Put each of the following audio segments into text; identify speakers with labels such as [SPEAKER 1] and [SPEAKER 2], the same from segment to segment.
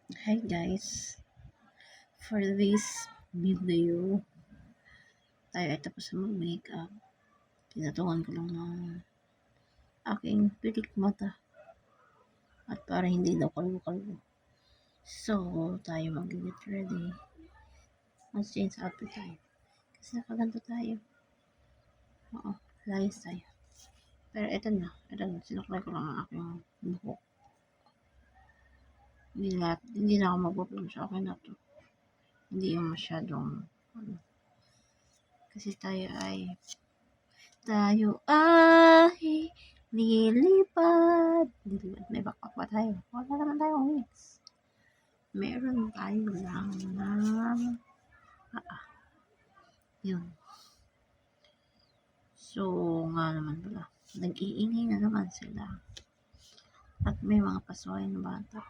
[SPEAKER 1] Hi guys, for this video, tayo ay tapos na mag-makeup. Tinatungan ko lang ng aking pilik mata at para hindi daw kalbo-kalbo. So, tayo mag-get ready. Mag-change outfit tayo. Kasi nakaganto tayo. Oo, layas tayo. Pero ito na, sinuklay ko lang ang aking buhok. Hindi na ako mag-upload sa akin na to. Hindi yung masyadong, kasi tayo ay lilipad. May backup ba tayo? Wala naman tayong wings. Meron tayo lang na yun. So, nga naman pala. Nag-iingay na naman sila. At may mga pasuhay na bata.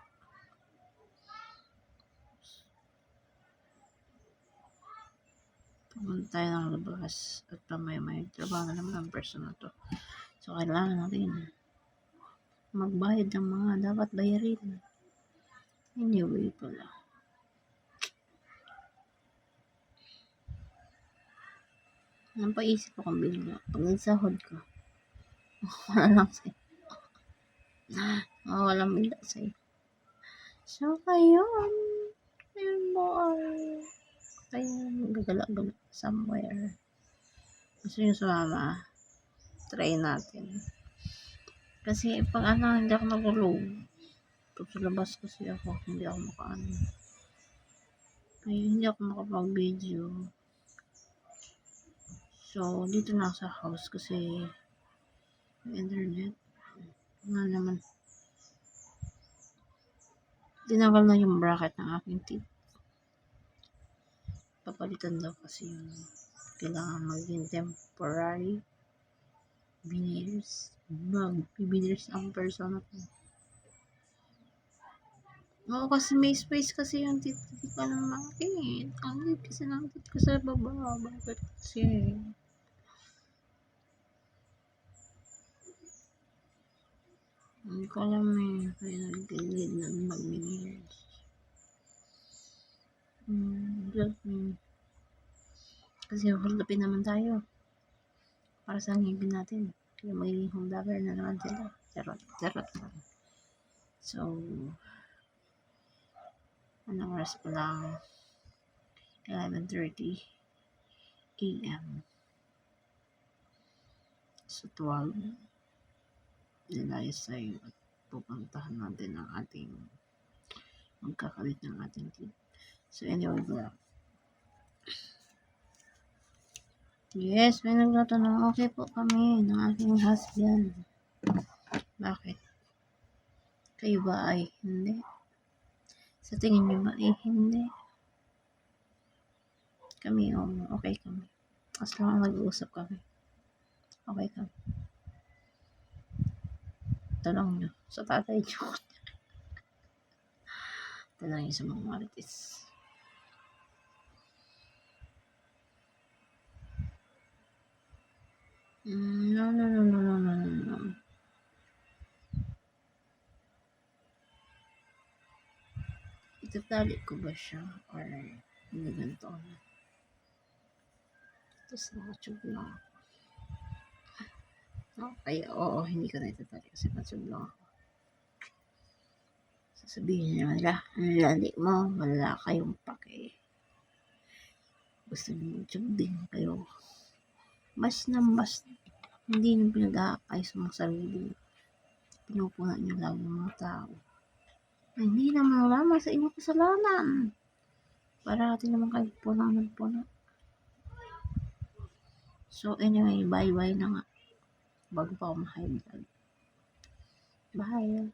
[SPEAKER 1] Pumunta tayo ng labas. At may trabaho na naman ang person na to. So, kailangan natin magbayad ng mga dapat bayarin. Anyway pala. Napaisip akong bigla. Pag nagsahod ko, wala lang sa'yo. Walang bigla sa'yo. So, ayun mo ay gagala-gala somewhere. Gusto nyo sumama? Try natin. Kasi pag hindi ako nagulog. Pag sa labas kasi ako, hindi ako makaano. Ay, hindi ako makapag-video. So, dito na sa house kasi internet. Nga naman. Tinanggal na yung bracket ng aking teeth. Papalitan daw kasi yung kailangan maging temporary veneers. Mag-veneers ang person ako. Oo, kasi may space kasi yung teeth ko ng makit. Ang liit kasi ng teeth ko sa baba. Bakit kasi? Hindi ko alam eh. Kaya nagilid na mag-veneers. Kasi hulapin naman tayo. Para sa ngipin natin. Kaya magiging home vlogger na naman sila. Charot. So, anong oras pa lang? 11:30 a.m. So, 12. Nilayas tayo at pupuntahan natin ang ating magkakalit ng ating team. So, anyway, vlog. Yes, may nagtatanong, okay po kami ng aking husband. Bakit? Kayo ba ay hindi? Sa tingin niyo ba ay hindi? Kami, okay kami. As long as nag-uusap kami. Okay kami. Tanong nyo sa tatay nyo. Tanong nyo sa mga marites. No. Itatali ko ba siya or hindi ganito na? Tapos nakachug lang ako. Okay, oo, hindi ko na itatali kasi nakachug lang ako. Sasabihin niya nila, ang lali mo, wala kayong pake. Gusto niyo mag-tube din kayo. Mas hindi nyo pinag-aakay sa mga sarili. Pinupunan nyo lang yung mga tao. Hindi naman wala sa inyong kasalanan. Parati naman kayo puno. So anyway, bye na nga. Bago pa ako ma-high blood. Bye.